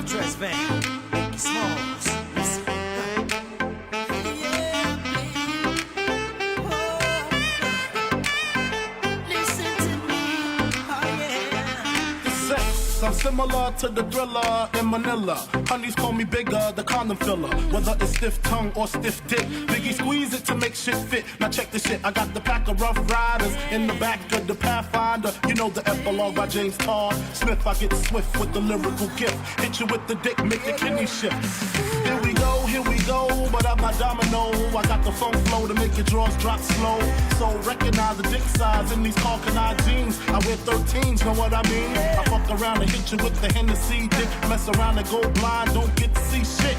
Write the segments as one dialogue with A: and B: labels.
A: dress van, Biggie Smalls. Listen.
B: I'm similar to the thriller in Manila. Honeys call me bigger, the condom filler. Whether it's stiff tongue or stiff dick, Biggie squeeze it to make shit fit. Now check this shit, I got the pack of rough riders in the back of the Pathfinder. You know the epilogue by James Todd Smith. I get swift with the lyrical gift. Hit you with the dick, make the kidney shift. Here we go, but I'm not domino. I got the funk flow to make your drawers drop slow. So recognize the dick size in these Coincatch jeans. I wear 13s, know what I mean? I fuck around and hit you with the Hennessy dick. Mess around and go blind, don't get to see shit.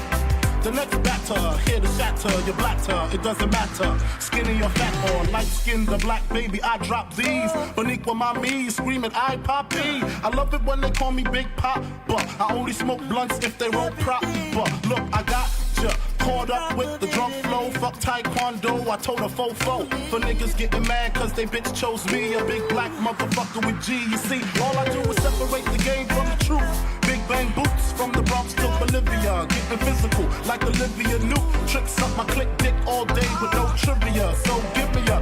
B: The next batter, here to shatter your blatter, it doesn't matter. Skinny or fat or light skinned or black, baby, I drop these. Boniqua mommy, screaming, I poppy. I love it when they call me Big Pop, but I only smoke blunts if they roll prop. But look, I got ya caught up with the drunk flow. Fuck taekwondo, I told a fofo. For niggas getting mad cause they bitch chose me, a big black motherfucker with G. You see, all I do is separate the game from the truth. Big bang boots from the Bronx to Bolivia, getting physical like Olivia Newt. Tricks up my click dick all day with no trivia. So give me a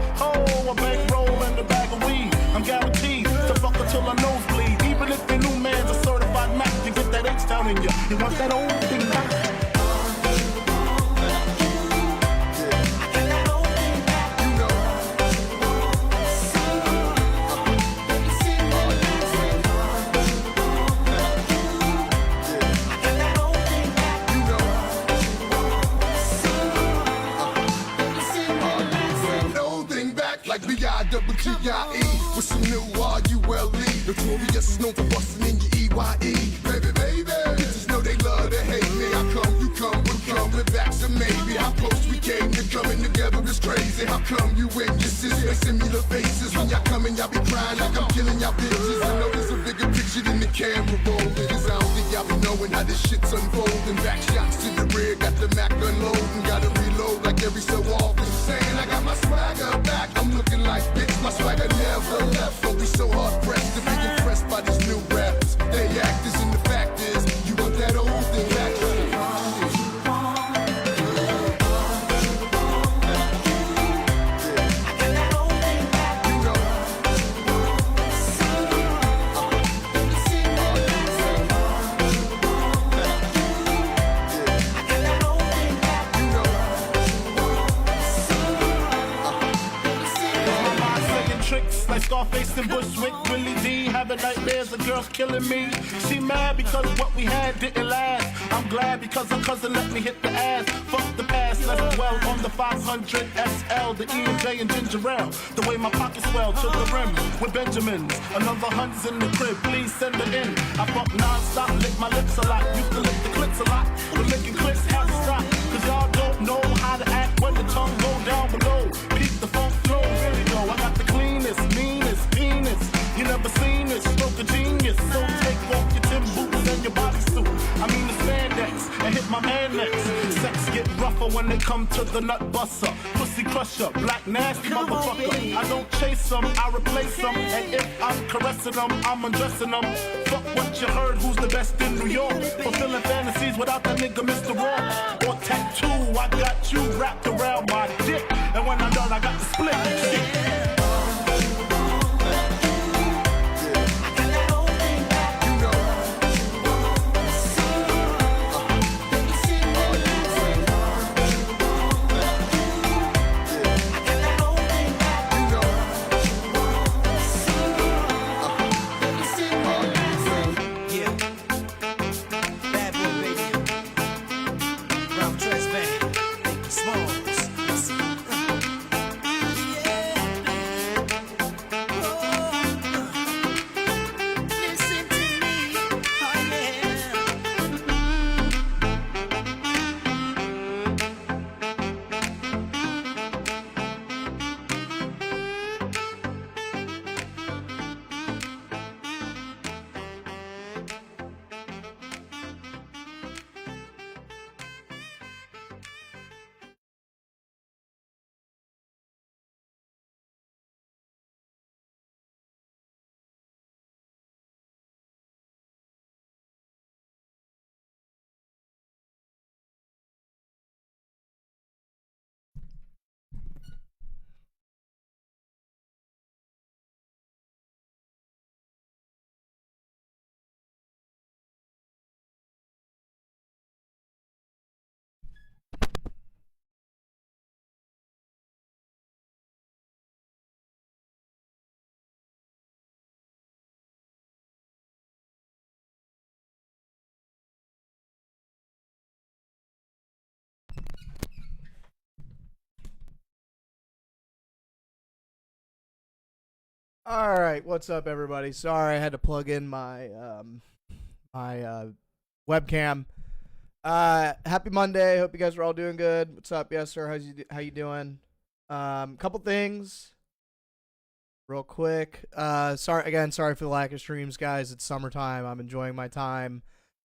B: a bankroll and a bag of weed. I'm guaranteed to fuck until I nosebleed. Even if your new man's a certified Mac, you get that H down in you. You want that old thing back? B-I-double-G-I-E with some new R-U-L-E. Notorious, known for busting in your E-Y-E. Baby, baby, bitches know they love to hate me. How come you come with coming back to maybe? How close we came to coming together is crazy. How come you and your sis make similar faces? When y'all coming, y'all be crying like I'm killing y'all bitches. I know there's a bigger picture than the camera rolling. Cause I don't think y'all be knowing how this shit's unfolding. Back shots to the rear, got the Mac unloading. Gotta reload like every so often. Saying I got my swagger back. I'm looking like bitch, my swagger never left. Don't be so hard pressed to be impressed by these new rappers. They actors and the fact is, you want that old thing back. Scarface and Bushwick, Willie D, having nightmares of girls killing me. She mad because what we had didn't last. I'm glad because her cousin let me hit the ass. Fuck the past, let's dwell on the 500 SL, the E and J and ginger ale. The way my pockets swell to the rim with Benjamins. Another hunt's in the crib, please send her in. I fuck non-stop, lick my lips a lot. Used to lick the clips a lot. We're licking clips, have to stop. Cause y'all don't know how to act when the tongue go down below. Peep the funk flow, really go. I got the cleanest, meanest penis. You never seen this, stroke of genius. So take off your Tim boots and your bodysuit. I mean the spandex, and hit my man next. Sex get rougher when they come to the nut buster. Pussy crusher, black nasty motherfucker. I don't chase them, I replace them. And if I'm caressing them, I'm undressing them. Fuck what you heard, who's the best in New York? Fulfilling fantasies without that nigga Mr. Raw. Or tattoo, I got you wrapped around my dick. And when I'm done, I got the split shit.
C: All right, what's up, everybody? Sorry, I had to plug in my webcam. Happy Monday. Hope you guys are all doing good. What's up? Yes, sir. How you doing? Couple things, real quick. Sorry for the lack of streams, guys. It's summertime. I'm enjoying my time.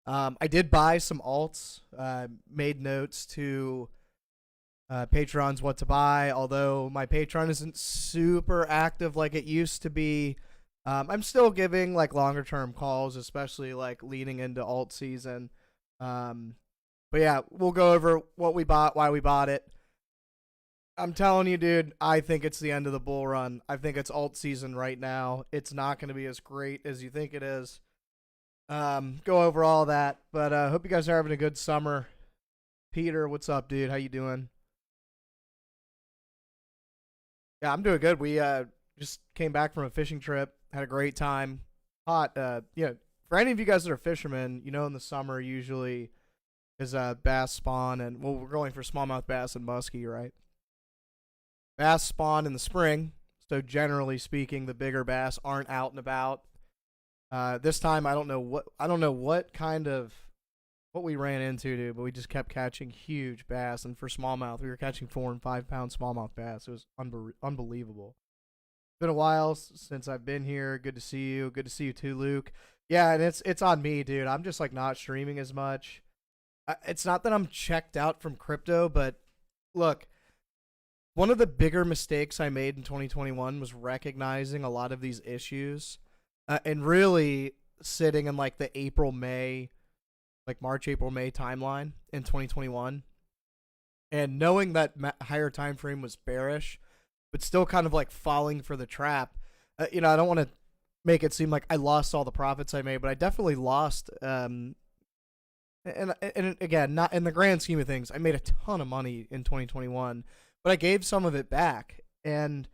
C: I did buy some alts. Made notes to Patreon's what to buy, although my Patreon isn't super active like it used to be. I'm still giving like longer term calls, especially like leading into alt season. But yeah, we'll go over what we bought, why we bought it. I'm telling you, dude, I think it's the end of the bull run. I think it's alt season right now. It's not going to be as great as you think it is. Go over all that, but hope you guys are having a good summer. Peter, what's up, dude? How you doing? Yeah, I'm doing good. We just came back from a fishing trip. Had a great time. Hot. For any of you guys that are fishermen, you know in the summer usually is bass spawn, and well, we're going for smallmouth bass and muskie, right? Bass spawn in the spring, so generally speaking, the bigger bass aren't out and about. This time, I don't know what we ran into, dude, but we just kept catching huge bass. And for smallmouth, we were catching 4 and 5 pound smallmouth bass. It was unbelievable. It's been a while since I've been here. Good to see you. Good to see you too, Luke. Yeah, and it's on me, dude. I'm just like not streaming as much. It's not that I'm checked out from crypto, but look, one of the bigger mistakes I made in 2021 was recognizing a lot of these issues and really sitting in like the March, April, May timeline in 2021, and knowing that higher time frame was bearish, but still kind of like falling for the trap. I don't want to make it seem like I lost all the profits I made, but I definitely lost. And again, not in the grand scheme of things, I made a ton of money in 2021, but I gave some of it back, and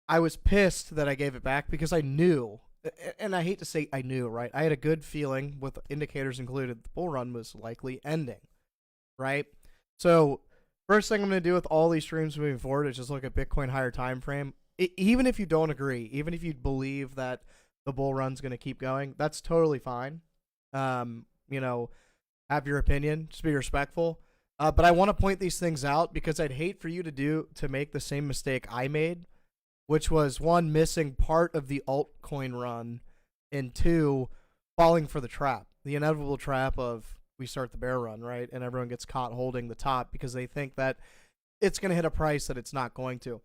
C: I was pissed that I gave it back because I knew. And I hate to say I knew, right? I had a good feeling, with indicators included, the bull run was likely ending, right? So first thing I'm going to do with all these streams moving forward is just look at Bitcoin higher time frame. Even if you don't agree, even if you believe that the bull run's going to keep going, that's totally fine. Have your opinion, just be respectful. But I want to point these things out because I'd hate for you to make the same mistake I made, which was, one, missing part of the altcoin run, and two, falling for the trap, the inevitable trap of we start the bear run, right? And everyone gets caught holding the top because they think that it's going to hit a price that it's not going to.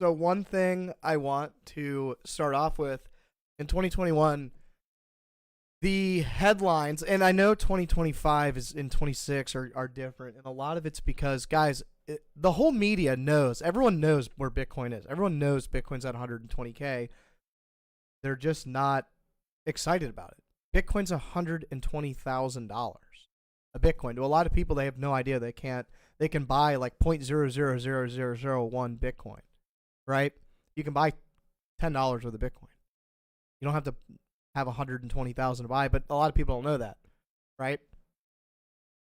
C: So one thing I want to start off with, in 2021, the headlines, and I know 2025 is in 26 are different, and a lot of it's because, guys, the whole media knows, everyone knows where Bitcoin is. Everyone knows Bitcoin's at 120K. They're just not excited about it. Bitcoin's $120,000 a Bitcoin. To a lot of people, they have no idea. They can buy like 0.000001 Bitcoin, right? You can buy $10 worth of Bitcoin. You don't have to have 120,000 to buy, but a lot of people don't know that, right?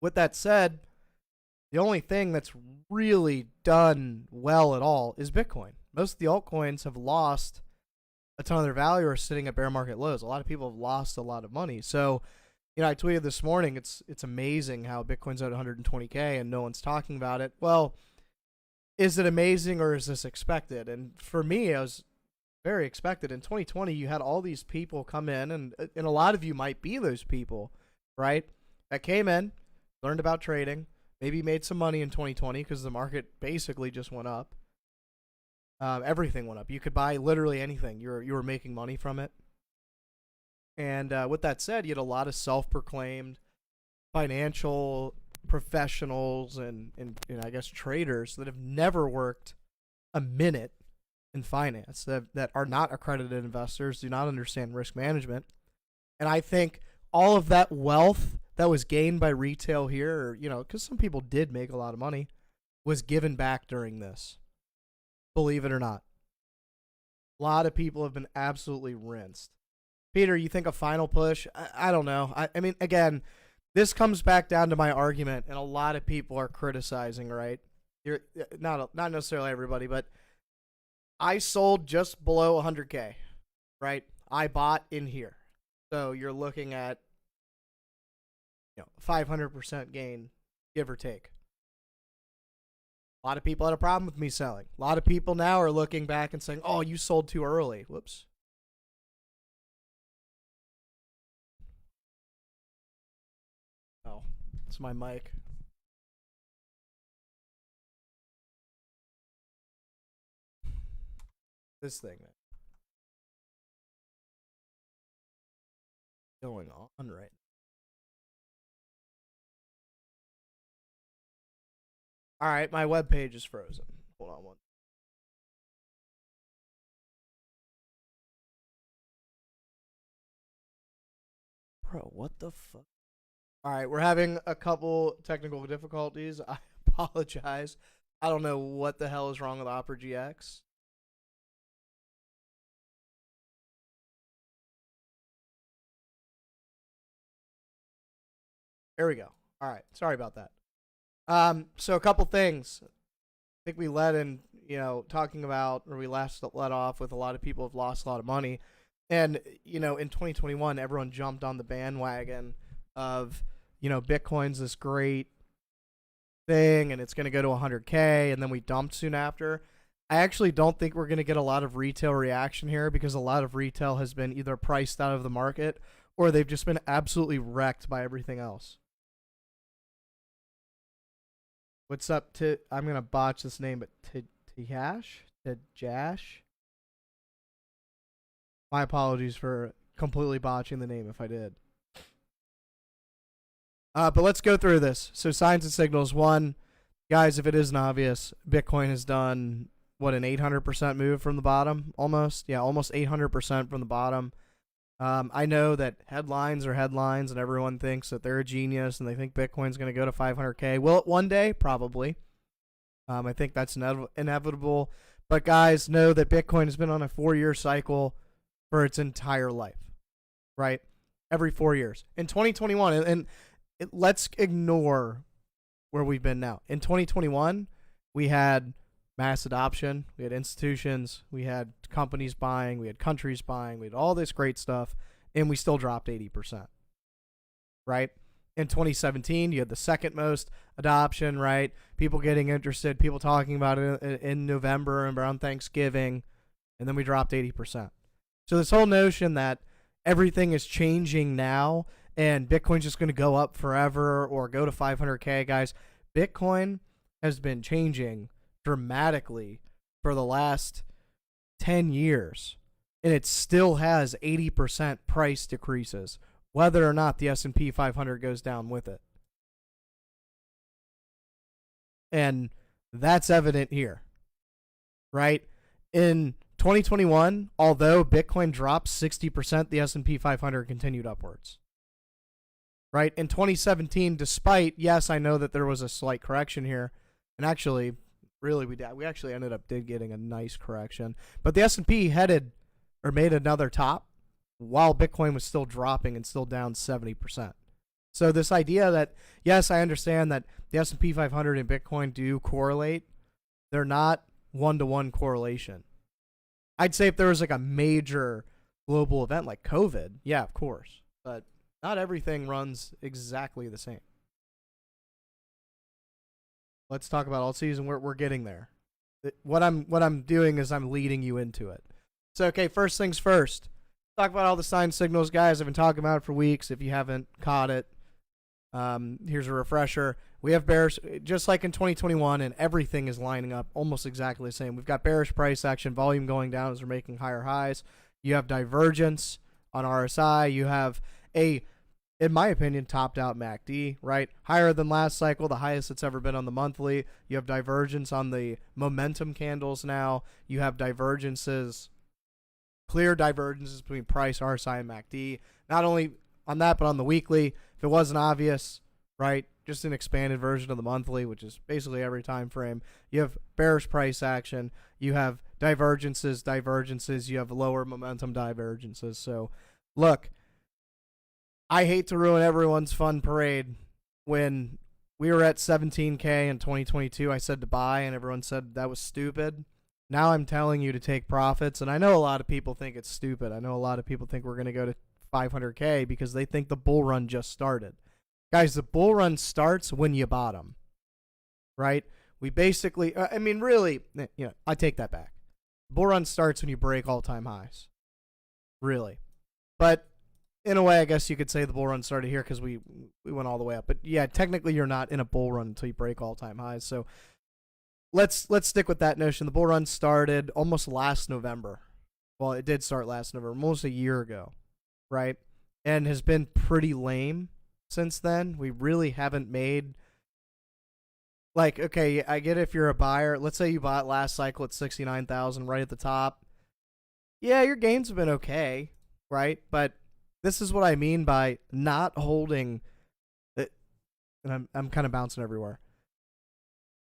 C: With that said, the only thing that's really done well at all is Bitcoin. Most of the altcoins have lost a ton of their value or are sitting at bear market lows. A lot of people have lost a lot of money. So, I tweeted this morning, it's amazing how Bitcoin's at 120K and no one's talking about it. Well, is it amazing or is this expected? And for me, it was very expected. In 2020, you had all these people come in, and a lot of you might be those people, right? That came in, learned about trading, maybe made some money in 2020 because the market basically just went up. Everything went up. You could buy literally anything. You were making money from it. And with that said, you had a lot of self-proclaimed financial professionals and I guess traders that have never worked a minute in finance, that are not accredited investors, do not understand risk management. And I think all of that wealth that was gained by retail here, because some people did make a lot of money, was given back during this. Believe it or not. A lot of people have been absolutely rinsed. Peter, you think a final push? I don't know. I mean, again, this comes back down to my argument, and a lot of people are criticizing, right? You're not necessarily everybody, but I sold just below 100K, right? I bought in here. So you're looking at 500% gain, give or take. A lot of people had a problem with me selling. A lot of people now are looking back and saying, oh, you sold too early. Whoops. Oh, it's my mic. This thing, man. Going on right now. All right, my web page is frozen. Hold on one. Bro, what the fuck? All right, we're having a couple technical difficulties. I apologize. I don't know what the hell is wrong with Opera GX. There we go. All right, sorry about that. So a couple things. I think we led in, talking about, or we last let off with a lot of people have lost a lot of money. And, in 2021, everyone jumped on the bandwagon of, Bitcoin's this great thing and it's going to go to 100K, and then we dumped soon after. I actually don't think we're going to get a lot of retail reaction here because a lot of retail has been either priced out of the market or they've just been absolutely wrecked by everything else. What's up to, I'm going to botch this name, but Tajash? My apologies for completely botching the name if I did. But let's go through this. So signs and signals. One, guys, if it isn't obvious, Bitcoin has done, an 800% move from the bottom? Almost. Yeah, almost 800% from the bottom. I know that headlines are headlines and everyone thinks that they're a genius and they think Bitcoin's going to go to 500K. Will it one day? Probably. I think that's inevitable. But guys, know that Bitcoin has been on a 4-year cycle for its entire life, right? Every 4 years. In 2021, let's ignore where we've been now. In 2021, we had mass adoption, we had institutions, we had companies buying, we had countries buying, we had all this great stuff, and we still dropped 80%, right? In 2017, you had the second most adoption, right? People getting interested, people talking about it in November and around Thanksgiving, and then we dropped 80%. So this whole notion that everything is changing now and Bitcoin's just going to go up forever or go to 500K, guys, Bitcoin has been changing dramatically for the last 10 years, and it still has 80% price decreases, whether or not the S&P 500 goes down with it. And that's evident here, right? In 2021, although Bitcoin dropped 60%, the S&P 500 continued upwards. Right? In 2017, despite, yes, I know that there was a slight correction here, and actually, really, we actually ended up getting a nice correction. But the S&P made another top while Bitcoin was still dropping and still down 70%. So this idea that, yes, I understand that the S&P 500 and Bitcoin do correlate. They're not one-to-one correlation. I'd say if there was like a major global event like COVID, yeah, of course. But not everything runs exactly the same. Let's talk about alt season. We're getting there. What I'm doing is I'm leading you into it. So, okay, first things first. Talk about all the sign signals, guys. I've been talking about it for weeks. If you haven't caught it, here's a refresher. We have bearish, just like in 2021, and everything is lining up almost exactly the same. We've got bearish price action, volume going down as we're making higher highs. You have divergence on RSI. You have a, in my opinion, topped out MACD, right? Higher than last cycle, the highest it's ever been on the monthly. You have divergence on the momentum candles now. You have divergences, clear divergences between price, RSI, and MACD. Not only on that, but on the weekly. If it wasn't obvious, right? Just an expanded version of the monthly, which is basically every time frame. You have bearish price action. You have divergences. You have lower momentum divergences. So, look, I hate to ruin everyone's fun parade. When we were at 17K in 2022, I said to buy, and everyone said that was stupid. Now I'm telling you to take profits, and I know a lot of people think it's stupid. I know a lot of people think we're going to go to 500K because they think the bull run just started. Guys, the bull run starts when you bottom, right? We basically, I mean, really, I take that back. Bull run starts when you break all-time highs, really. But in a way, I guess you could say the bull run started here because we went all the way up. But yeah, technically, you're not in a bull run until you break all-time highs. So let's stick with that notion. The bull run started almost last November. Well, it did start last November, almost a year ago, right? And has been pretty lame since then. We really haven't made, like, okay, I get if you're a buyer. Let's say you bought last cycle at 69,000 right at the top. Yeah, your gains have been okay, right? But this is what I mean by not holding it, and I'm kind of bouncing everywhere.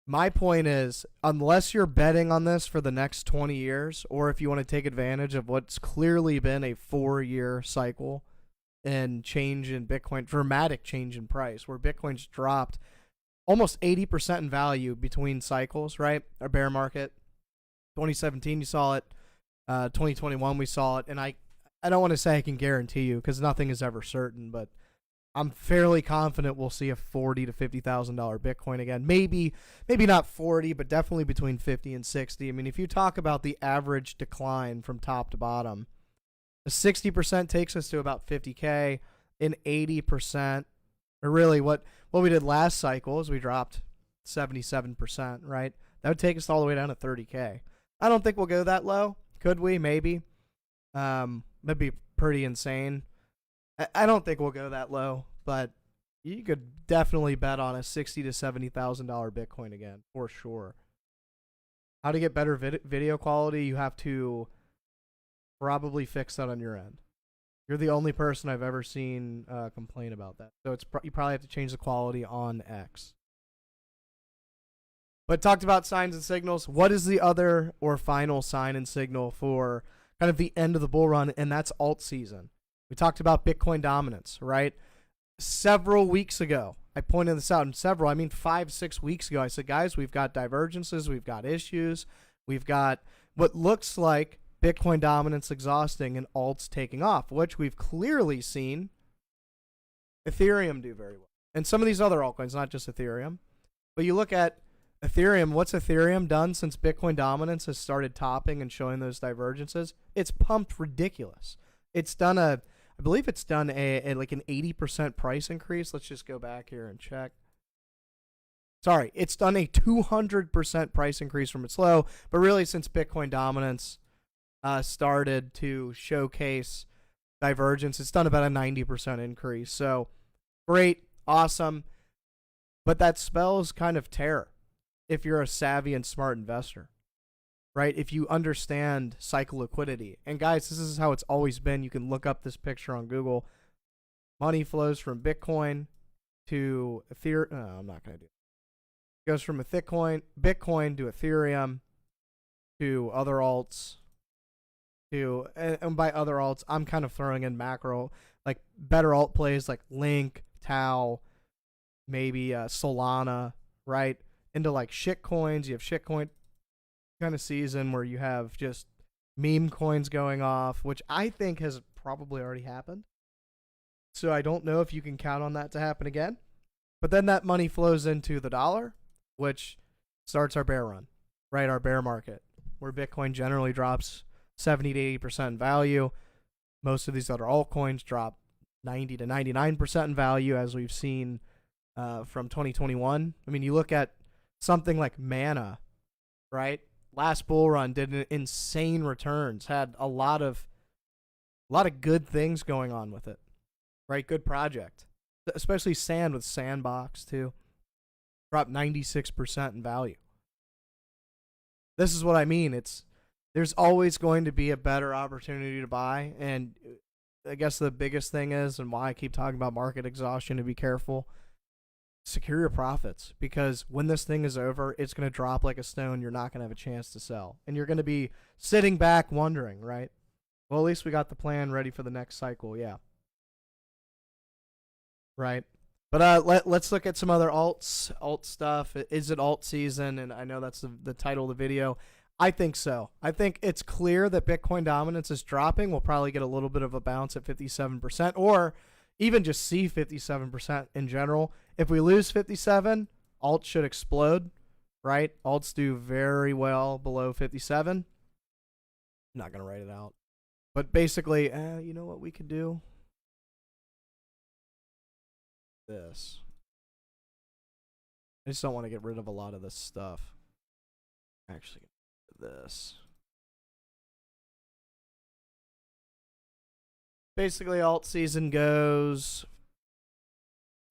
C: My point is, unless you're betting on this for the next 20 years, or if you want to take advantage of what's clearly been a 4-year cycle and change in Bitcoin, dramatic change in price, where Bitcoin's dropped almost 80% in value between cycles, right? Our bear market, 2017, you saw it. 2021, we saw it. And I don't want to say I can guarantee you because nothing is ever certain, but I'm fairly confident we'll see a $40,000 to $50,000 Bitcoin again. Maybe not 40, but definitely between 50 and 60. I mean, if you talk about the average decline from top to bottom, a 60% takes us to about 50K, and 80%, or really what we did last cycle is we dropped 77%, right? That would take us all the way down to 30K. I don't think we'll go that low. Could we? Maybe. That'd be pretty insane. I don't think we'll go that low, but you could definitely bet on a $60,000 to $70,000 Bitcoin again, for sure. How to get better video quality? You have to probably fix that on your end. You're the only person I've ever seen complain about that. So you probably have to change the quality on X. But talked about signs and signals. What is the other or final sign and signal for kind of the end of the bull run? And that's alt season. We talked about Bitcoin dominance, right? Several weeks ago, I pointed this out, and I mean 5-6 weeks ago, I said, guys, we've got divergences, we've got issues, we've got what looks like Bitcoin dominance exhausting and alts taking off, which we've clearly seen Ethereum do very well. And some of these other altcoins, not just Ethereum. But you look at Ethereum, what's Ethereum done since Bitcoin dominance has started topping and showing those divergences? It's pumped ridiculous. It's done I believe it's done like an 80% price increase. Let's just go back here and check. Sorry, it's done a 200% price increase from its low, but really since Bitcoin dominance started to showcase divergence, it's done about a 90% increase. So great, awesome, but that spells kind of terror if you're a savvy and smart investor, right? If you understand cycle liquidity. And guys, this is how it's always been. You can look up this picture on Google. Money flows from Bitcoin to Ethereum. No, I'm not going to do it. It goes from Bitcoin to Ethereum to other alts. And by other alts, I'm kind of throwing in macro, like better alt plays like Link, Tau, maybe Solana, right? Into like shit coins. You have shitcoin kind of season where you have just meme coins going off, which I think has probably already happened. So I don't know if you can count on that to happen again. But then that money flows into the dollar, which starts our bear run, right? Our bear market, where Bitcoin generally drops 70 to 80% in value. Most of these other altcoins drop 90 to 99% in value, as we've seen from 2021. I mean, you look at something like Mana, right? Last bull run did insane returns, had a lot of good things going on with it, right? Good project, especially Sand with Sandbox too. Dropped 96% in value. This is what I mean. There's always going to be a better opportunity to buy, and I guess the biggest thing is, and why I keep talking about market exhaustion, to be careful. Secure your profits, because when this thing is over, it's going to drop like a stone. You're not going to have a chance to sell, and you're going to be sitting back wondering, right? Well, at least we got the plan ready for the next cycle. Yeah. Right. But let's look at some other alt stuff. Is it alt season? And I know that's the title of the video. I think so. I think it's clear that Bitcoin dominance is dropping. We'll probably get a little bit of a bounce at 57%, or even just see 57% in general. If we lose 57, alts should explode, right? Alts do very well below 57. I'm not going to write it out. But basically, you know what we could do? This. I just don't want to get rid of a lot of this stuff. Actually, this. Basically, alt season goes.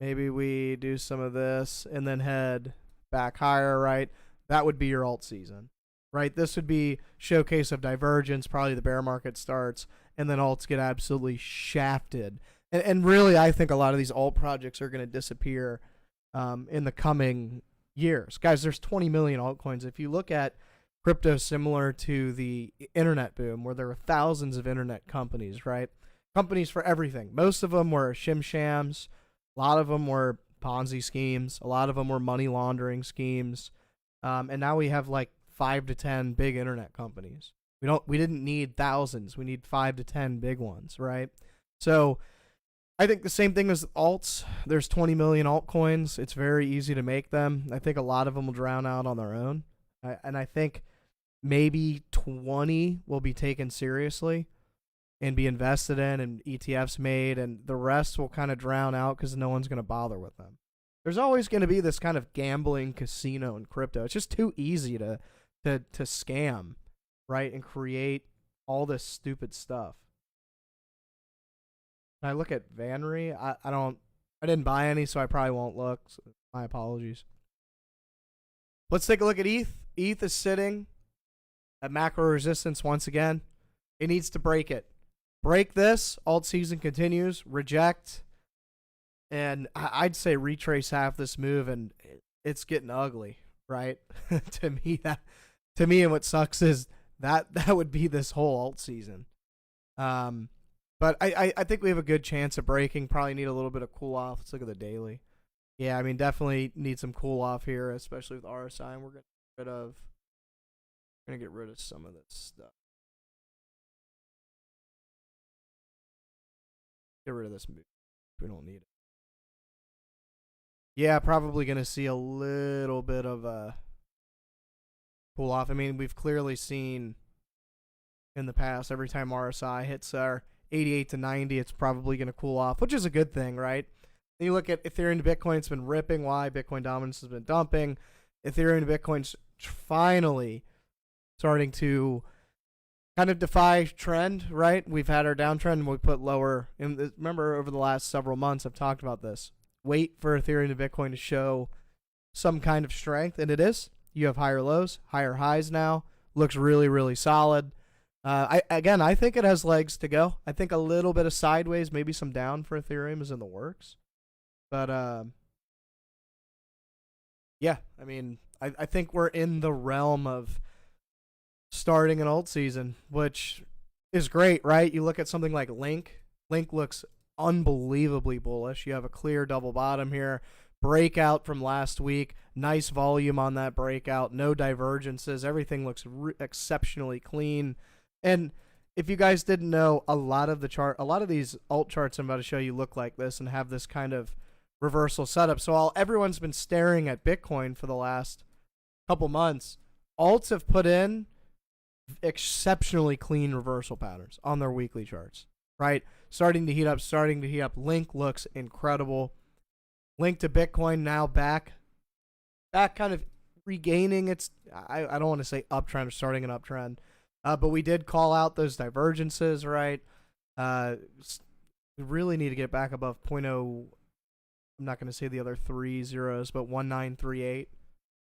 C: Maybe we do some of this and then head back higher, right? That would be your alt season, right? This would be showcase of divergence. Probably the bear market starts, and then alts get absolutely shafted. And really, I think a lot of these alt projects are going to disappear in the coming years. Guys, there's 20 million altcoins. If you look at crypto similar to the internet boom, where there were thousands of internet companies, right? Companies for everything. Most of them were shams. A lot of them were Ponzi schemes. A lot of them were money laundering schemes. And now we have like 5 to 10 big internet companies. We didn't need thousands. We need 5 to 10 big ones, right? So I think the same thing as alts. There's 20 million altcoins. It's very easy to make them. I think a lot of them will drown out on their own. And I think maybe 20 will be taken seriously and be invested in and ETFs made, and the rest will kind of drown out because no one's going to bother with them. There's always going to be this kind of gambling casino in crypto. It's just too easy to scam, right, and create all this stupid stuff. I look at Vanry. I didn't buy any, so I probably won't look. So my apologies. Let's take a look at ETH. ETH is sitting at macro resistance once again. It needs to break it. Break this. Alt season continues. Reject. And I'd say retrace half this move, and it's getting ugly, right? to me, and what sucks is that would be this whole alt season. But I think we have a good chance of breaking. Probably need a little bit of cool off. Let's look at the daily. Yeah, I mean, definitely need some cool off here, especially with RSI. And we're gonna get rid of some of this stuff. Get rid of this move. We don't need it. Yeah, probably gonna see a little bit of a cool off. I mean, we've clearly seen in the past, every time RSI hits our 88 to 90, it's probably going to cool off, which is a good thing, right? Then you look at Ethereum to Bitcoin, it's been ripping. Why? Bitcoin dominance has been dumping. Ethereum to Bitcoin's finally starting to kind of defy trend, right? We've had our downtrend, and we put lower. And remember, over the last several months, I've talked about this. Wait for Ethereum to Bitcoin to show some kind of strength, and it is. You have higher lows, higher highs now. Looks really, really solid. I think it has legs to go. I think a little bit of sideways, maybe some down for Ethereum is in the works. But, yeah, I mean, I think we're in the realm of starting an alt season, which is great, right? You look at something like Link. Link looks unbelievably bullish. You have a clear double bottom here. Breakout from last week. Nice volume on that breakout. No divergences. Everything looks exceptionally clean. And if you guys didn't know, a lot of these alt charts I'm about to show you look like this and have this kind of reversal setup. So while everyone's been staring at Bitcoin for the last couple months, alts have put in exceptionally clean reversal patterns on their weekly charts, right? Starting to heat up. Link looks incredible. Link to Bitcoin now back kind of regaining its, I don't want to say uptrend or starting an uptrend. But we did call out those divergences, right? We really need to get back above 0.0. I'm not going to say the other 3 zeros, but 1938.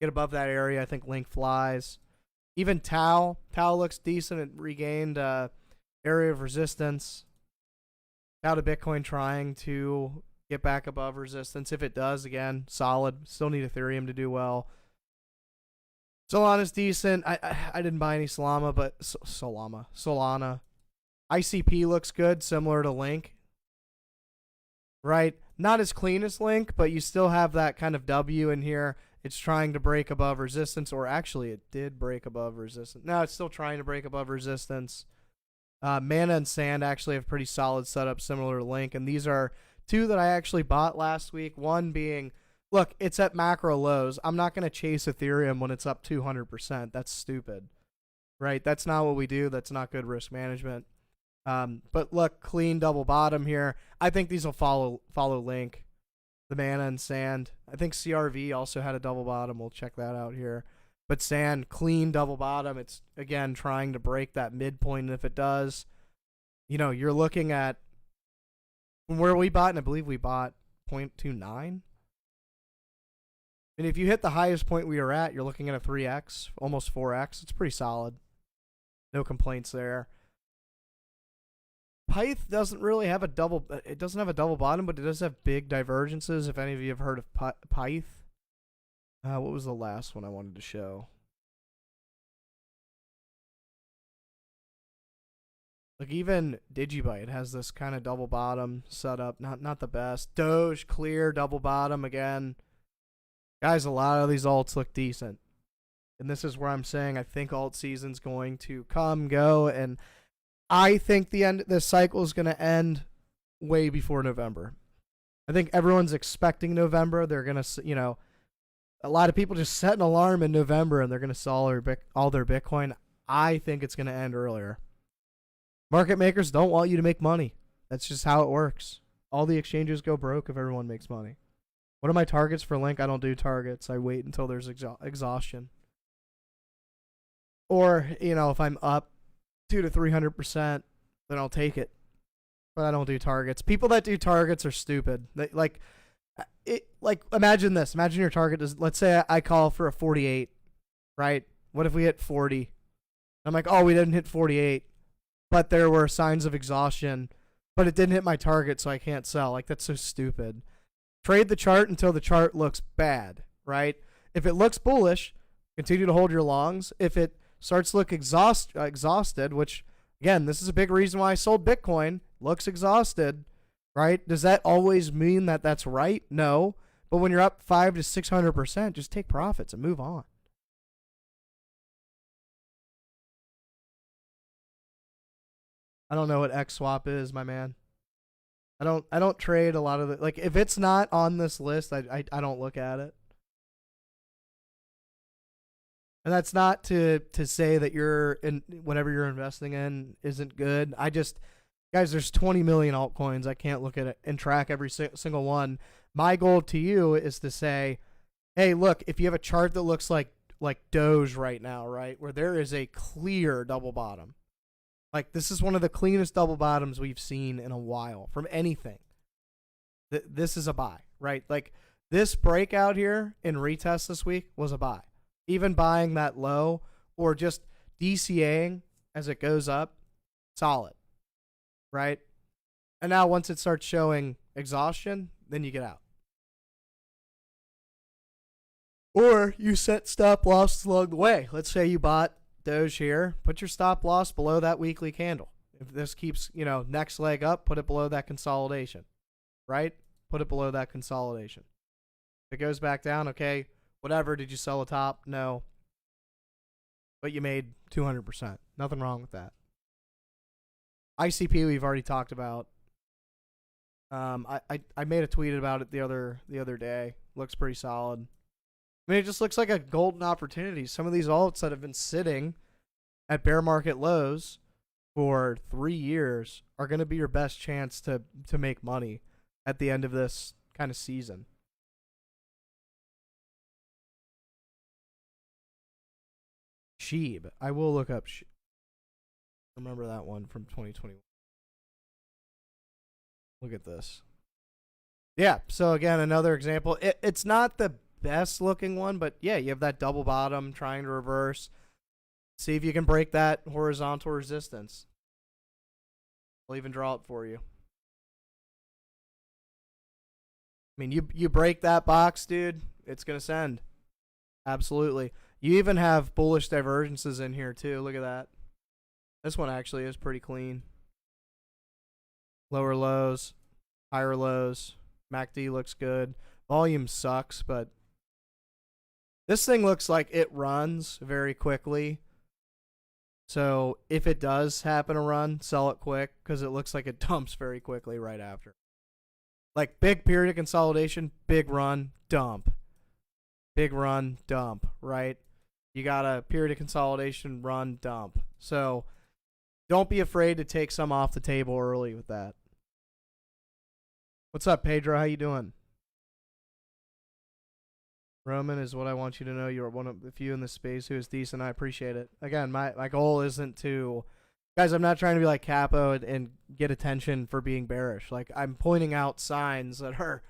C: Get above that area. I think Link flies. Even Tau looks decent. It regained area of resistance. Tau to Bitcoin trying to get back above resistance. If it does, again, solid. Still need Ethereum to do well. Solana's decent. I didn't buy any Solana, but Solana. ICP looks good, similar to Link. Right? Not as clean as Link, but you still have that kind of W in here. It's trying to break above resistance, or actually it did break above resistance. No, it's still trying to break above resistance. Mana and Sand actually have pretty solid setup, similar to Link, and these are two that I actually bought last week. One being, look, it's at macro lows. I'm not going to chase Ethereum when it's up 200%. That's stupid, right? That's not what we do. That's not good risk management. But look, clean double bottom here. I think these will follow Link, the Mana and Sand. I think CRV also had a double bottom. We'll check that out here. But Sand, clean double bottom. It's, again, trying to break that midpoint. And if it does, you know, you're looking at where we bought, and I believe we bought 0.29. And if you hit the highest point we were at, you're looking at a 3x, almost 4x. It's pretty solid. No complaints there. Pyth doesn't really have a double. It doesn't have a double bottom, but it does have big divergences. If any of you have heard of Pyth, what was the last one I wanted to show? Like even Digibyte has this kind of double bottom setup. Not the best. Doge clear double bottom again. Guys, a lot of these alts look decent, and this is where I'm saying I think alt season's going to come, go, and I think the cycle is going to end way before November. I think everyone's expecting November. They're going to, you know, a lot of people just set an alarm in November and they're going to sell all their Bitcoin. I think it's going to end earlier. Market makers don't want you to make money. That's just how it works. All the exchanges go broke if everyone makes money. What are my targets for Link? I don't do targets. I wait until there's exhaustion. Or, you know, if I'm up 200 to 300%, then I'll take it. But I don't do targets. People that do targets are stupid. Like imagine this. Imagine your target is, let's say I call for a 48, right? What if we hit 40? I'm like, oh, we didn't hit 48, but there were signs of exhaustion, but it didn't hit my target, so I can't sell. Like, that's so stupid. Trade the chart until the chart looks bad, right? If it looks bullish, continue to hold your longs. If it starts to look exhausted, which, again, this is a big reason why I sold Bitcoin, looks exhausted, right? Does that always mean that that's right? No. But when you're up 500 to 600%, just take profits and move on. I don't know what XSwap is, my man. I don't trade a lot of it. Like, if it's not on this list, I don't look at it. And that's not to say that whatever you're investing in isn't good. Guys, there's 20 million altcoins. I can't look at it and track every single one. My goal to you is to say, hey, look, if you have a chart that looks like Doge right now, right, where there is a clear double bottom. Like, this is one of the cleanest double bottoms we've seen in a while from anything. This is a buy, right? Like, this breakout here in retest this week was a buy. Even buying that low or just DCAing as it goes up, solid, right? And now once it starts showing exhaustion, then you get out. Or you set stop losses along the way. Let's say you bought Doge here, put your stop loss below that weekly candle. If this keeps, next leg up, put it below that consolidation, right? Put it below that consolidation. If it goes back down, okay, whatever. Did you sell a top? No. But you made 200%. Nothing wrong with that. ICP we've already talked about. I made a tweet about it the other day. Looks pretty solid. I mean, it just looks like a golden opportunity. Some of these alts that have been sitting at bear market lows for 3 years are going to be your best chance to make money at the end of this kind of season. Sheeb. I will look up. Remember that one from 2021. Look at this. Yeah, so again, another example. It's not the best looking one, but yeah, you have that double bottom trying to reverse. See if you can break that horizontal resistance. I'll even draw it for you. I mean, you break that box, dude, it's going to send. Absolutely. You even have bullish divergences in here too. Look at that. This one actually is pretty clean. Lower lows, higher lows. MACD looks good. Volume sucks, but This thing looks like it runs very quickly. So if it does happen to run, sell it quick because it looks like it dumps very quickly right after. Like big period of consolidation, big run, dump. Big run, dump, right? You got a period of consolidation, run, dump. So don't be afraid to take some off the table early with that. What's up, Pedro? How you doing? Roman is what I want you to know. You're one of the few in the space who is decent. I appreciate it. Again, my goal isn't to... Guys, I'm not trying to be like Capo and get attention for being bearish. Like, I'm pointing out signs that are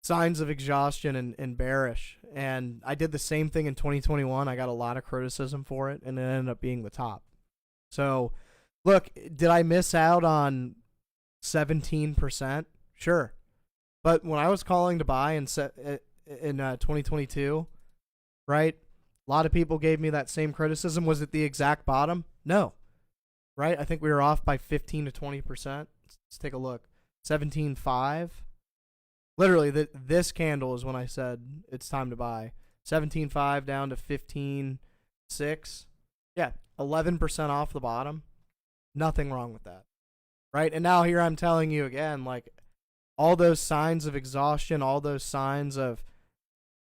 C: signs of exhaustion and bearish. And I did the same thing in 2021. I got a lot of criticism for it, and it ended up being the top. So, look, did I miss out on 17%? Sure. But when I was calling to buy in 2022, right? A lot of people gave me that same criticism. Was it the exact bottom? No. Right? I think we were off by 15 to 20%. Let's take a look. 17.5. Literally, this candle is when I said it's time to buy. 17.5 down to 15.6. Yeah, 11% off the bottom. Nothing wrong with that. Right? And now here I'm telling you again, like, all those signs of exhaustion, all those signs of,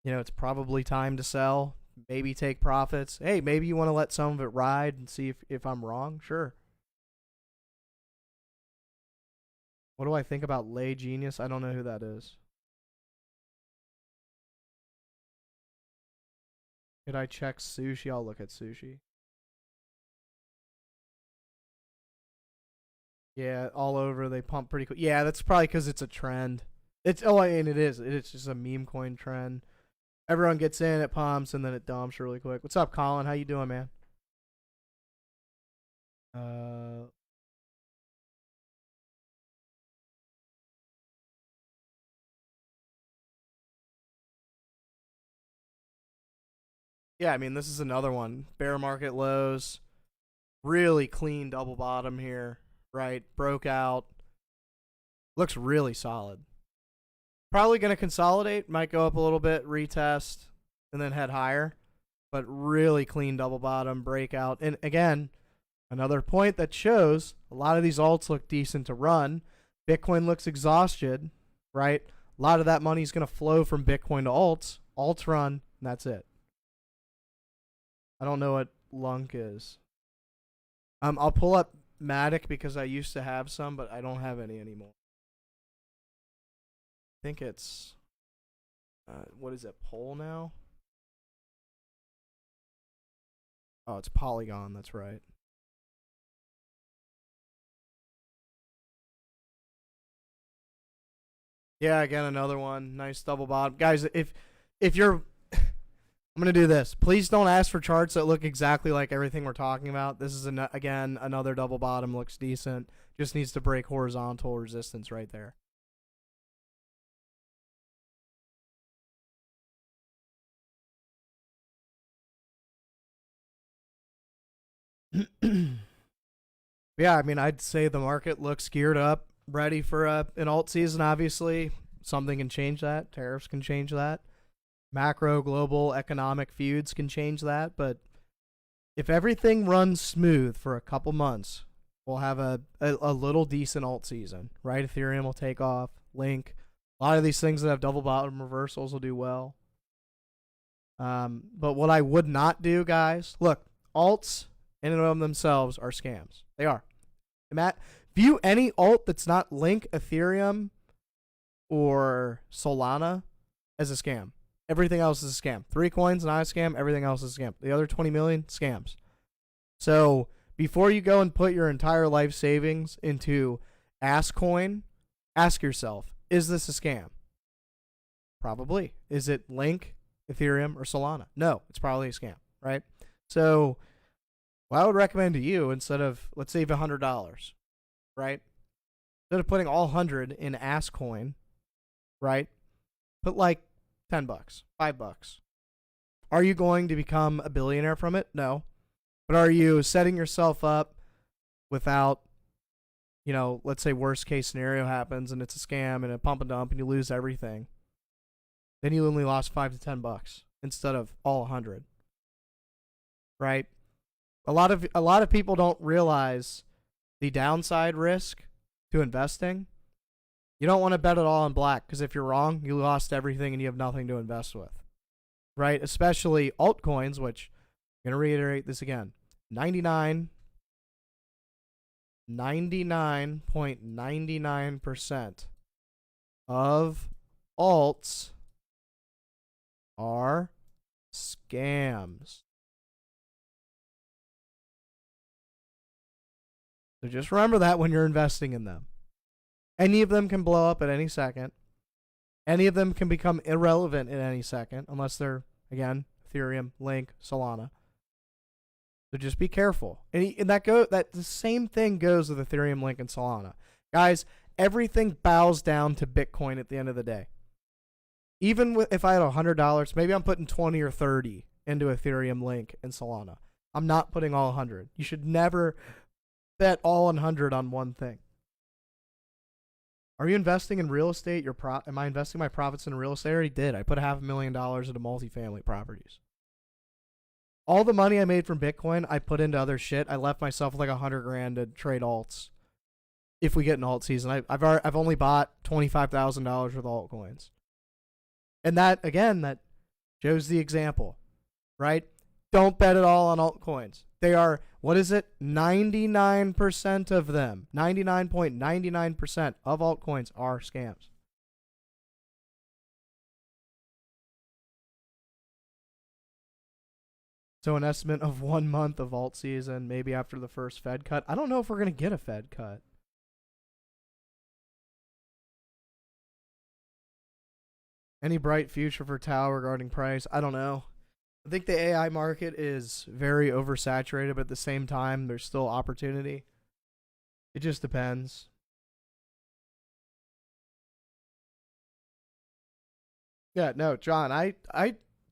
C: you know, it's probably time to sell, maybe take profits. Hey, maybe you want to let some of it ride and see if I'm wrong. Sure. What do I think about Lay Genius? I don't know who that is. Could I check sushi? I'll look at sushi. Yeah, all over. They pump pretty quick. Yeah, that's probably because it's a trend. And it is. It's just a meme coin trend. Everyone gets in, it pumps, and then it dumps really quick. What's up, Colin? How you doing, man? Yeah, I mean, this is another one. Bear market lows. Really clean double bottom here, right? Broke out. Looks really solid. Probably going to consolidate. Might go up a little bit, retest, and then head higher. But really clean double bottom, breakout. And again, another point that shows a lot of these alts look decent to run. Bitcoin looks exhausted, right? A lot of that money is going to flow from Bitcoin to alts. Alts run, and that's it. I don't know what Lunk is. I'll pull up Matic because I used to have some, but I don't have any anymore. I think it's... what is it, Pole now? Oh, it's Polygon, that's right. Yeah, again, another one. Nice double bottom. Guys, if you're... I'm going to do this. Please don't ask for charts that look exactly like everything we're talking about. This is, again, another double bottom. Looks decent. Just needs to break horizontal resistance right there. Yeah, I mean, I'd say the market looks geared up, ready for an alt season, obviously. Something can change that. Tariffs can change that. Macro, global, economic feuds can change that. But if everything runs smooth for a couple months, we'll have a little decent alt season, right? Ethereum will take off. Link. A lot of these things that have double bottom reversals will do well. But what I would not do, guys, look, alts in and of themselves are scams. They are. Matt, view any alt that's not Link, Ethereum, or Solana as a scam. Everything else is a scam. 3 coins, not a scam. Everything else is a scam. The other 20 million, scams. So before you go and put your entire life savings into Altcoin, ask yourself, is this a scam? Probably. Is it Link, Ethereum, or Solana? No, it's probably a scam, right? So what I would recommend to you, instead of, let's save $100, right? Instead of putting all 100 in Altcoin, right? Put like $10, $5. Are you going to become a billionaire from it? No. But are you setting yourself up without, you know, let's say worst case scenario happens and it's a scam and a pump and dump and you lose everything. Then you only lost $5 to $10. instead of all 100. Right? A lot of people don't realize the downside risk to investing. You don't want to bet it all on black, because if you're wrong, you lost everything and you have nothing to invest with. Right? Especially altcoins, which I'm going to reiterate this again. 99.99% of alts are scams. So just remember that when you're investing in them. Any of them can blow up at any second. Any of them can become irrelevant at any second, unless they're, again, Ethereum, Link, Solana. So just be careful. And that the same thing goes with Ethereum, Link, and Solana. Guys, everything bows down to Bitcoin at the end of the day. Even if I had $100, maybe I'm putting 20 or 30 into Ethereum, Link, and Solana. I'm not putting all 100. You should never bet all 100 on one thing. Are you investing in real estate? Am I investing my profits in real estate? I already did. I put $500,000 into multifamily properties. All the money I made from Bitcoin, I put into other shit. I left myself with like $100,000 to trade alts. If we get an alt season, I've only bought $25,000 worth of altcoins, and that shows the example, right? Don't bet it all on altcoins. They are, what is it? 99% of them, 99.99% of altcoins are scams. So an estimate of 1 month of alt season, maybe after the first Fed cut. I don't know if we're going to get a Fed cut. Any bright future for Tau regarding price? I don't know. I think the AI market is very oversaturated, but at the same time, there's still opportunity. It just depends. Yeah, no, John, I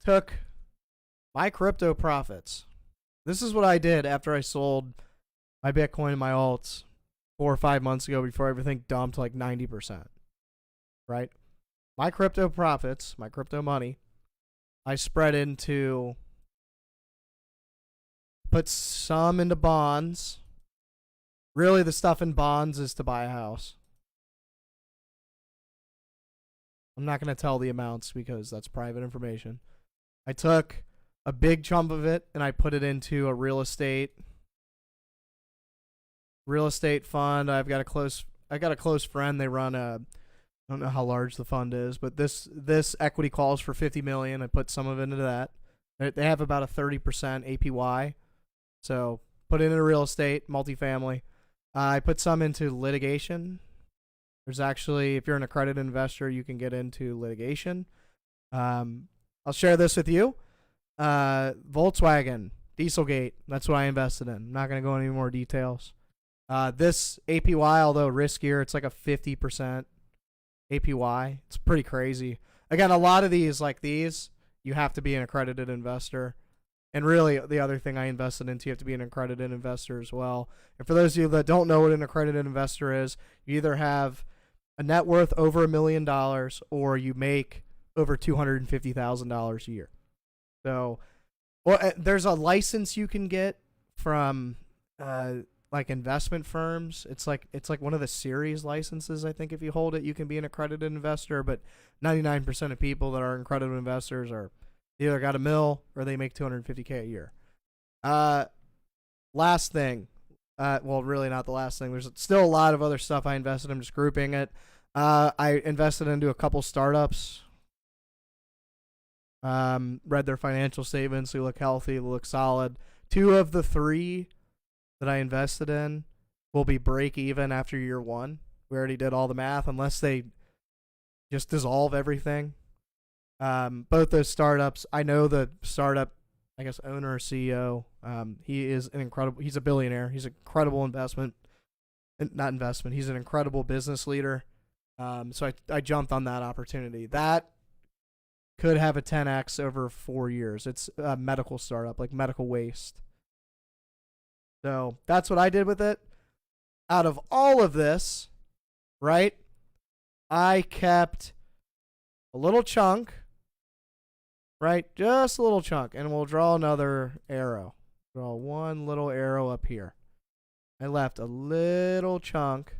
C: took my crypto profits. This is what I did after I sold my Bitcoin and my alts 4 or 5 months ago before everything dumped like 90%. Right? My crypto profits, my crypto money, I spread into, put some into bonds. Really, the stuff in bonds is to buy a house. I'm not going to tell the amounts because that's private information. I took a big chunk of it and I put it into a real estate fund. I got a close friend. They run a, I don't know how large the fund is, but this equity calls for $50 million. I put some of it into that. They have about a 30% APY. So put it into real estate, multifamily. I put some into litigation. There's actually, if you're an accredited investor, you can get into litigation. I'll share this with you. Volkswagen, Dieselgate, that's what I invested in. I'm not going to go into any more details. This APY, although riskier, it's like a 50% APY. It's pretty crazy. Again, a lot of these, like these, you have to be an accredited investor. And really, the other thing I invested into, you have to be an accredited investor as well. And for those of you that don't know what an accredited investor is, you either have a net worth over $1 million or you make over $250,000 a year. So, well, there's a license you can get from like investment firms. It's like one of the series licenses. I think if you hold it, you can be an accredited investor. But 99% of people that are accredited investors are either got a mill or they make $250K a year. Last thing, well, really not the last thing. There's still a lot of other stuff I invested. I'm just grouping it. I invested into a couple startups. Read their financial statements. They look healthy. They look solid. 2 of the 3 that I invested in will be break even after year 1. We already did all the math, unless they just dissolve everything. Both those startups, I know the startup, I guess, owner or CEO. He is he's a billionaire. He's an incredible he's an incredible business leader. So I jumped on that opportunity. That could have a 10x over 4 years. It's a medical startup, like medical waste. So that's what I did with it. Out of all of this, right, I kept a little chunk right? Just a little chunk. And we'll draw another arrow. Draw one little arrow up here. I left a little chunk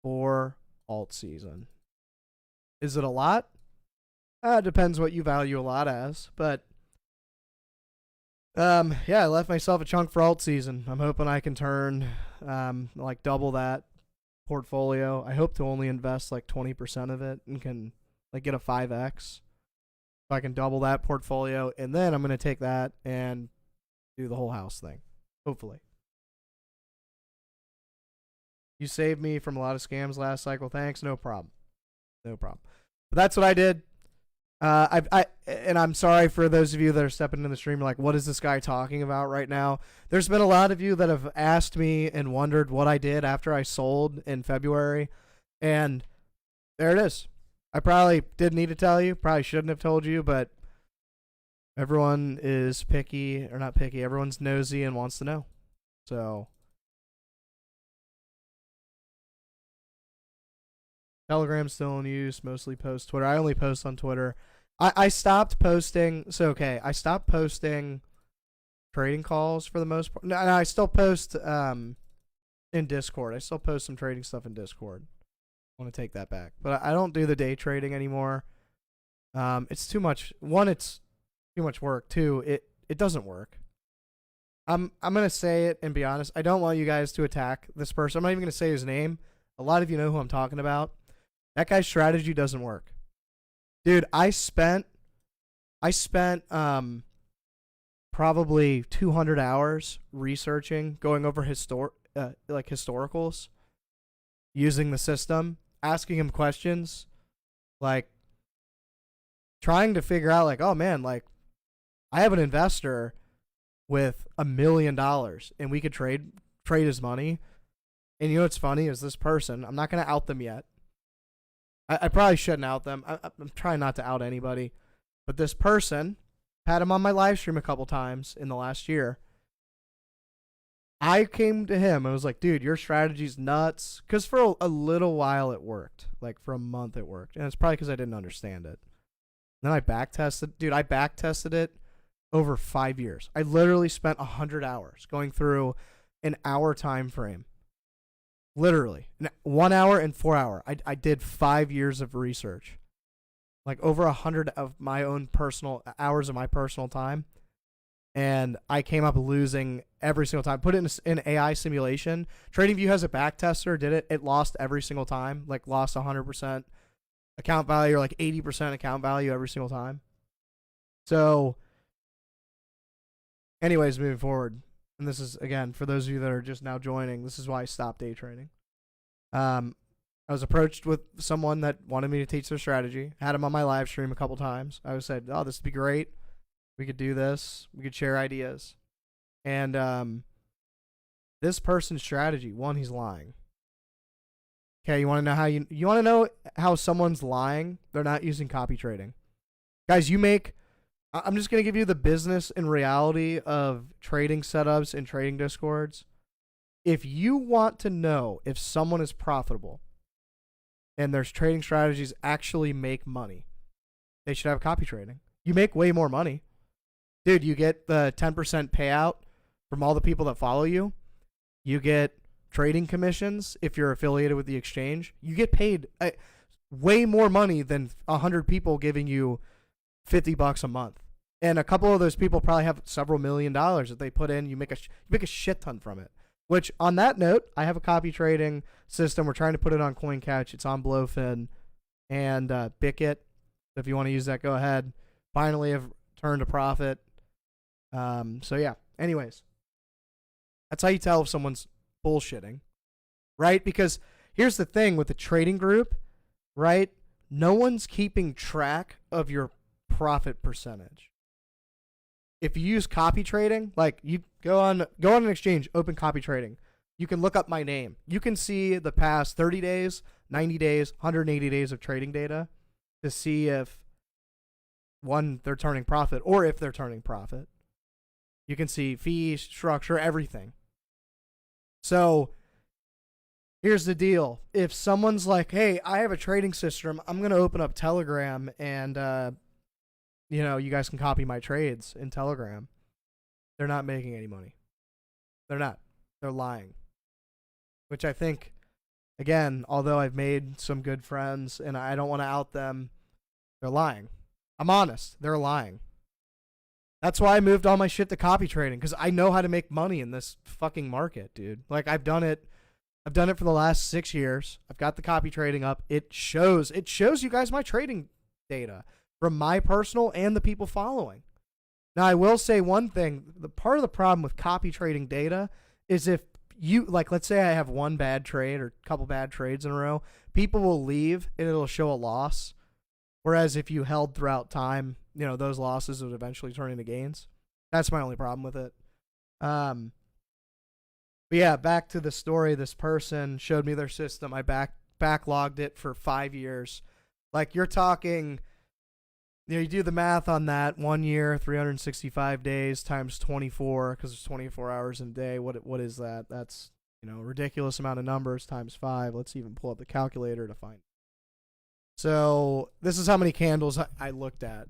C: for alt season. Is it a lot? It depends what you value a lot as, but yeah, I left myself a chunk for alt season. I'm hoping I can turn like double that portfolio. I hope to only invest like 20% of it and can like get a 5x. So I can double that portfolio, and then I'm going to take that and do the whole house thing, hopefully. You saved me from a lot of scams last cycle. Thanks. No problem. No problem. But that's what I did. And I'm sorry for those of you that are stepping into the stream like, what is this guy talking about right now? There's been a lot of you that have asked me and wondered what I did after I sold in February. And there it is. I probably didn't need to tell you. Probably shouldn't have told you, but everyone is picky, or not picky. Everyone's nosy and wants to know. So Telegram's still in use, mostly post Twitter. I only post on Twitter. I stopped posting. So, okay, I stopped posting trading calls for the most part. No, I still post in Discord. I still post some trading stuff in Discord. I want to take that back. But I don't do the day trading anymore. It's too much. One, it's too much work. Two, it doesn't work. I'm going to say it and be honest. I don't want you guys to attack this person. I'm not even going to say his name. A lot of you know who I'm talking about. That guy's strategy doesn't work. Dude, I spent probably 200 hours researching, going over historicals, using the system, asking him questions, like trying to figure out like, oh man, like I have an investor with $1 million and we could trade his money. And you know what's funny is this person, I'm not going to out them yet. I probably shouldn't out them. I'm trying not to out anybody. But this person, had him on my live stream a couple times in the last year. I came to him and was like, dude, your strategy's nuts. Because for a little while it worked. Like for a month it worked. And it's probably because I didn't understand it. Then I backtested. Dude, I backtested it over 5 years. I literally spent 100 hours going through an hour time frame. Literally. 1 hour and 4 hour. I did 5 years of research. Like over 100 of my own personal hours of my personal time. And I came up losing every single time. Put it in AI simulation. TradingView has a backtester. Did it. It lost every single time. Like lost 100% account value or like 80% account value every single time. So anyways, moving forward. And this is, again, for those of you that are just now joining, this is why I stopped day trading. I was approached with someone that wanted me to teach their strategy. Had him on my live stream a couple times. I said, oh, this would be great. We could do this. We could share ideas. And this person's strategy, one, he's lying. Okay, you want to know how you want to know how someone's lying? They're not using copy trading. Guys, I'm just going to give you the business and reality of trading setups and trading discords. If you want to know if someone is profitable and their trading strategies actually make money, they should have copy trading. You make way more money. Dude, you get the 10% payout from all the people that follow you. You get trading commissions if you're affiliated with the exchange. You get paid way more money than 100 people giving you $50 a month. And a couple of those people probably have several $1 million that they put in. You make a shit ton from it. Which, on that note, I have a copy trading system. We're trying to put it on Coincatch. It's on Blowfin and Bickit. If you want to use that, go ahead. Finally have turned a profit. So yeah. Anyways, that's how you tell if someone's bullshitting, right? Because here's the thing with the trading group, right? No one's keeping track of your profit percentage. If you use copy trading, like you go on an exchange, open copy trading, you can look up my name. You can see the past 30 days, 90 days, 180 days of trading data to see if, one, they're turning profit or if they're turning profit. You can see fees, structure, everything. So here's the deal. If someone's like, hey, I have a trading system, I'm going to open up Telegram and you guys can copy my trades in Telegram. They're not making any money. They're not. They're lying. Which I think, again, although I've made some good friends and I don't want to out them, they're lying. I'm honest. They're lying. That's why I moved all my shit to copy trading, because I know how to make money in this fucking market, dude. Like, I've done it for the last 6 years. I've got the copy trading up. It shows you guys my trading data from my personal and the people following. Now, I will say one thing. The part of the problem with copy trading data is if you, like, let's say I have one bad trade or a couple bad trades in a row, people will leave and it'll show a loss. Whereas if you held throughout time, those losses would eventually turn into gains. That's my only problem with it. But yeah, back to the story. This person showed me their system. I backlogged it for 5 years. Like, you're talking, you do the math on that. 1 year, 365 days times 24, because there's 24 hours in a day. What is that? That's, a ridiculous amount of numbers times 5. Let's even pull up the calculator to find. So this is how many candles I looked at.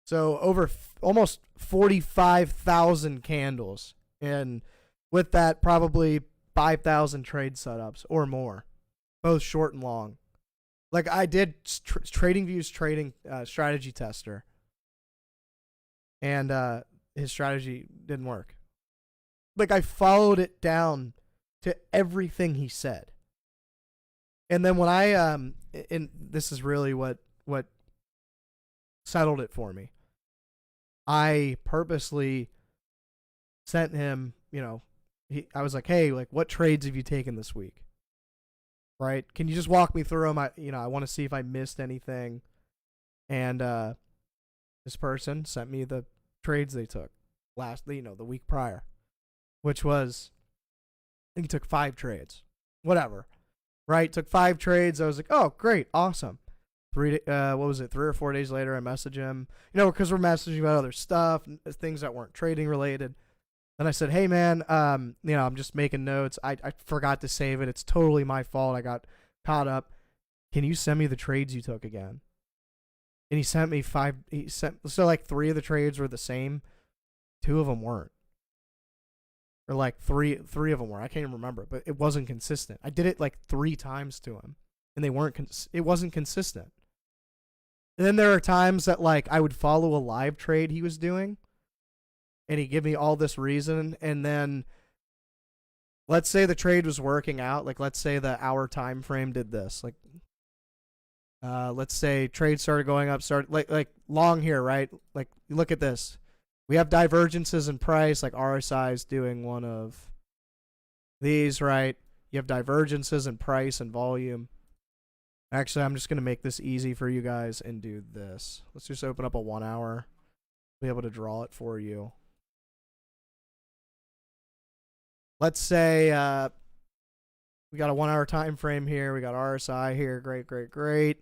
C: So over almost 45,000 candles. And with that, probably 5,000 trade setups or more, both short and long. Like, I did TradingView's trading strategy tester. And his strategy didn't work. Like, I followed it down to everything he said. And then when I and this is really what settled it for me. I purposely sent him, I was like, "Hey, like, what trades have you taken this week?" Right? Can you just walk me through them? I want to see if I missed anything. And this person sent me the trades they took the week prior, which was, I think he took 5 trades. Whatever. Right? Took 5 trades. I was like, oh, great. Awesome. 3 or 4 days later, I message him, because we're messaging about other stuff, things that weren't trading related. Then I said, hey, man, I'm just making notes. I forgot to save it. It's totally my fault. I got caught up. Can you send me the trades you took again? And he sent me 5. So like 3 of the trades were the same. 2 of them weren't. Or like three of them were. I can't even remember, but it wasn't consistent. I did it like 3 times to him, and it wasn't consistent. And then there are times that, like, I would follow a live trade he was doing, and he'd give me all this reason, and then let's say the trade was working out. Like, let's say the hour time frame did this. Like, let's say trade started going up, like long here, right? Like, look at this. We have divergences in price, like RSI is doing one of these, right? You have divergences in price and volume. Actually, I'm just going to make this easy for you guys and do this. Let's just open up a 1 hour. Be able to draw it for you. Let's say we got a 1 hour time frame here. We got RSI here. Great.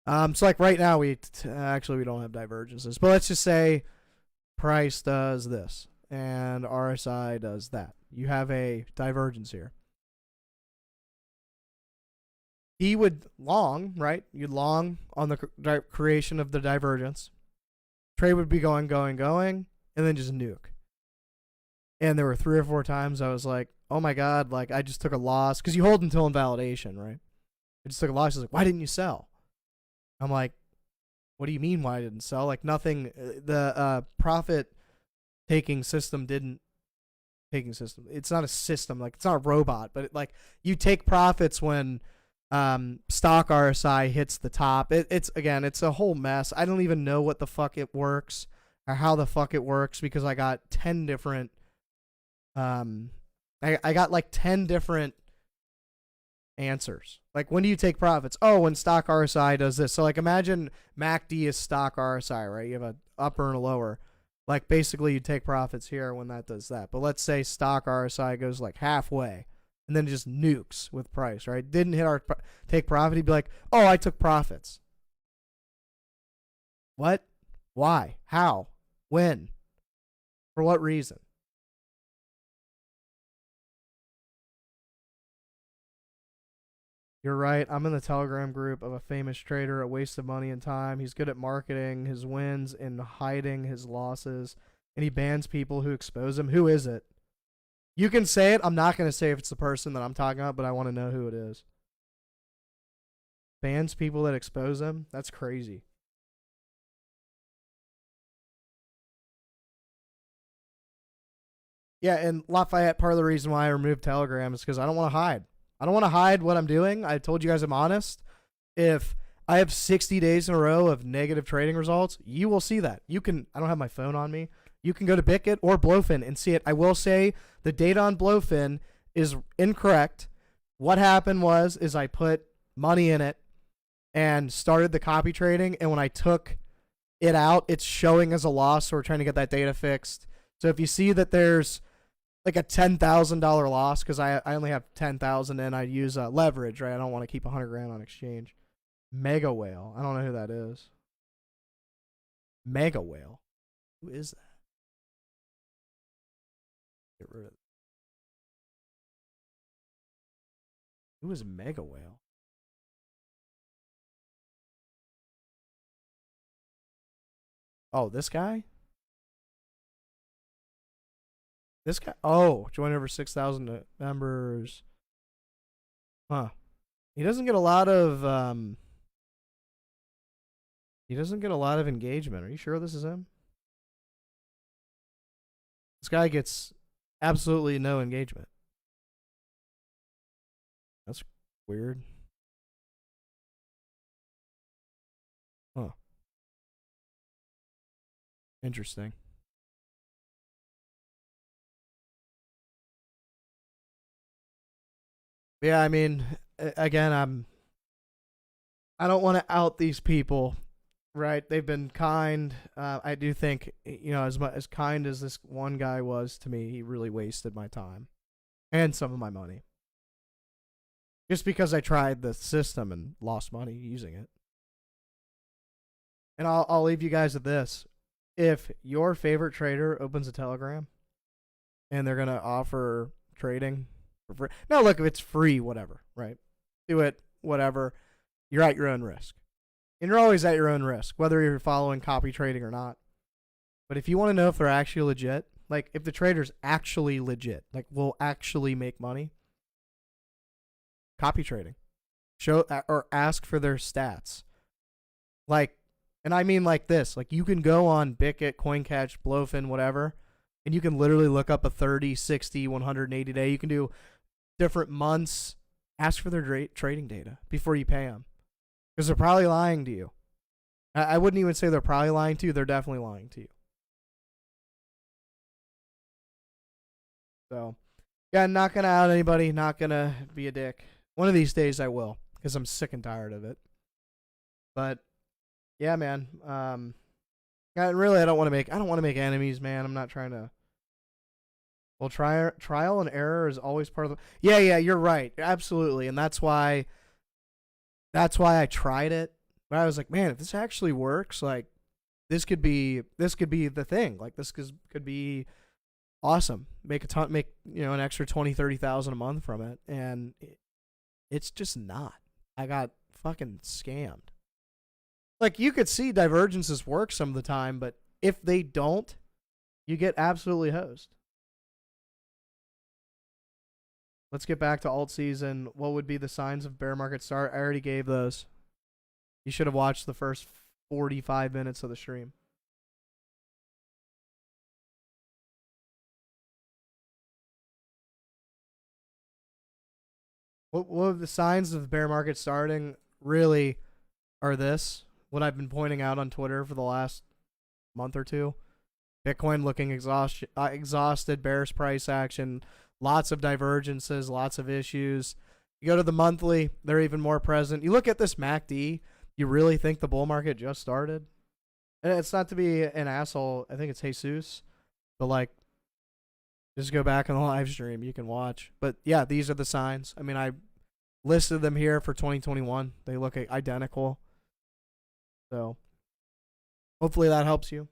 C: So like right now, actually we don't have divergences, but let's just say price does this and RSI does that. You have a divergence here. He would long, right? You'd long on the creation of the divergence. Trade would be going, and then just nuke. And there were 3 or 4 times I was like, oh my God, like, I just took a loss. Because you hold until invalidation, right? I just took a loss. I was like, why didn't you sell? I'm like, what do you mean why I didn't sell? Like, nothing, the profit taking system didn't, it's not a system, like, it's not a robot, but you take profits when stock RSI hits the top. It's a whole mess. I don't even know what the fuck it works or how the fuck it works, because I got 10 different, I got like 10 different answers. Like, when do you take profits? Oh, when stock RSI does this. So like, imagine MACD is stock RSI, right? You have a upper and a lower. Like, basically you take profits here when that does that. But let's say stock RSI goes like halfway and then just nukes with price, right? Didn't hit our take profit. He'd be like, oh, I took profits. What? Why? How? When? For what reason? You're right. I'm in the Telegram group of a famous trader, a waste of money and time. He's good at marketing his wins and hiding his losses, and he bans people who expose him. Who is it? You can say it. I'm not going to say if it's the person that I'm talking about, but I want to know who it is. Bans people that expose him? That's crazy. Yeah, and Lafayette, part of the reason why I removed Telegram is because I don't want to hide. I don't want to hide what I'm doing. I told you guys I'm honest. If I have 60 days in a row of negative trading results, you will see that. You can, I don't have my phone on me. You can go to Bitkit or Blowfin and see it. I will say the data on Blowfin is incorrect. What happened is I put money in it and started the copy trading, and when I took it out, it's showing as a loss, so we're trying to get that data fixed. So if you see that there's like a $10,000 loss, because I only have 10,000 and I use leverage, right? I don't want to keep 100 grand on exchange. Mega Whale. I don't know who that is. Mega Whale. Who is that? Get rid of it. Who is Mega Whale? Oh, this guy? This guy? Oh, joined over 6,000 members. Huh. He doesn't get a lot of engagement. Are you sure this is him? This guy gets absolutely no engagement. That's weird. Huh. Interesting. Yeah, I mean, again, I don't want to out these people, right? They've been kind. I do think, as kind as this one guy was to me, he really wasted my time and some of my money. Just because I tried the system and lost money using it. And I'll leave you guys with this. If your favorite trader opens a Telegram and they're going to offer trading for free. Now, look, if it's free, whatever, right? Do it, whatever. You're at your own risk. And you're always at your own risk, whether you're following copy trading or not. But if you want to know if they're actually legit, like if the trader's actually legit, like will actually make money, copy trading. Show or ask for their stats. Like, and I mean like this, like you can go on Bitkit, Coincatch, Blowfin, whatever, and you can literally look up a 30, 60, 180 day. You can do different months. Ask for their trading data before you pay them. Because they're probably lying to you. I wouldn't even say they're probably lying to you. They're definitely lying to you. So, yeah, not going to out anybody. Not going to be a dick. One of these days I will. Because I'm sick and tired of it. But, yeah, man. Really, I don't want to make enemies, man. I'm not trying to. Well, trial and error is always part of the. Yeah, you're right. Absolutely. And that's why I tried it. But I was like, man, if this actually works, like this could be the thing. Like this could be awesome. Make an extra 20,000-30,000 a month from it. And it's just not. I got fucking scammed. Like you could see divergences work some of the time, but if they don't, you get absolutely hosed. Let's get back to alt season. What would be the signs of bear market start? I already gave those. You should have watched the first 45 minutes of the stream. What the signs of the bear market starting really are this. What I've been pointing out on Twitter for the last month or two. Bitcoin looking exhausted, bearish price action, lots of divergences, lots of issues. You go to the monthly, they're even more present. You look at this MACD, you really think the bull market just started? And it's not to be an asshole. I think it's Jesus. But like, just go back on the live stream. You can watch. But yeah, these are the signs. I mean, I listed them here for 2021. They look identical. So hopefully that helps you.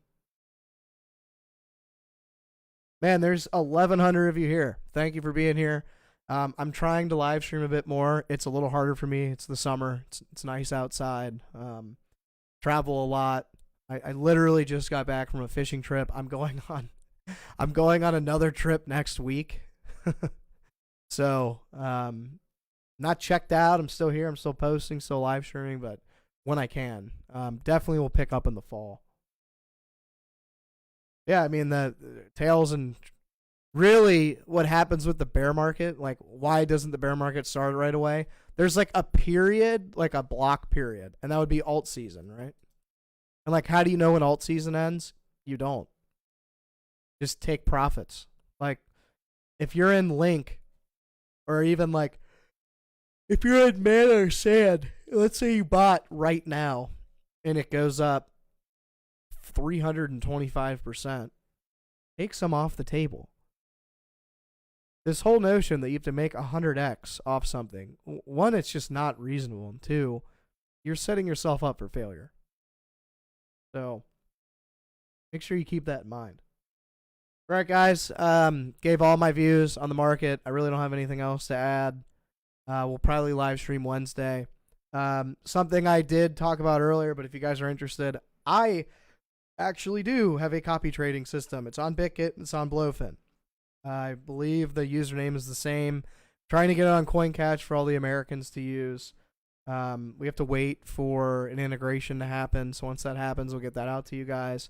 C: Man, there's 1,100 of you here. Thank you for being here. I'm trying to live stream a bit more. It's a little harder for me. It's the summer. It's nice outside. Travel a lot. I literally just got back from a fishing trip. I'm going on another trip next week. So, not checked out. I'm still here. I'm still posting, still live streaming, but when I can, definitely will pick up in the fall. Yeah, I mean, the tails and really what happens with the bear market, like why doesn't the bear market start right away? There's like a period, like a block period, and that would be alt season, right? And like, how do you know when alt season ends? You don't. Just take profits. Like, if you're in Link, or even like, if you're in Mana or Sand, let's say you bought right now, and it goes up 325%, take some off the table. This whole notion that you have to make 100x off something, one, it's just not reasonable, and two, you're setting yourself up for failure. So, make sure you keep that in mind. All right, guys, gave all my views on the market. I really don't have anything else to add. We'll probably live stream Wednesday. Something I did talk about earlier, but if you guys are interested, I actually do have a copy trading system. It's on BitGet, it's on Blowfin. I believe the username is the same. Trying to get it on Coincatch for all the Americans to use. We have to wait for an integration to happen. So once that happens, we'll get that out to you guys.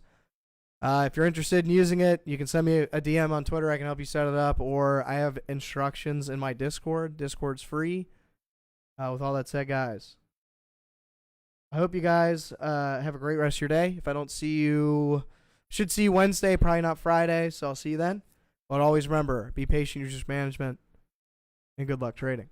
C: If you're interested in using it, you can send me a DM on Twitter. I can help you set it up. Or I have instructions in my Discord. Discord's free. With all that said, guys, I hope you guys have a great rest of your day. If I don't see you, should see you Wednesday, probably not Friday. So I'll see you then. But always remember, be patient, use risk management, and good luck trading.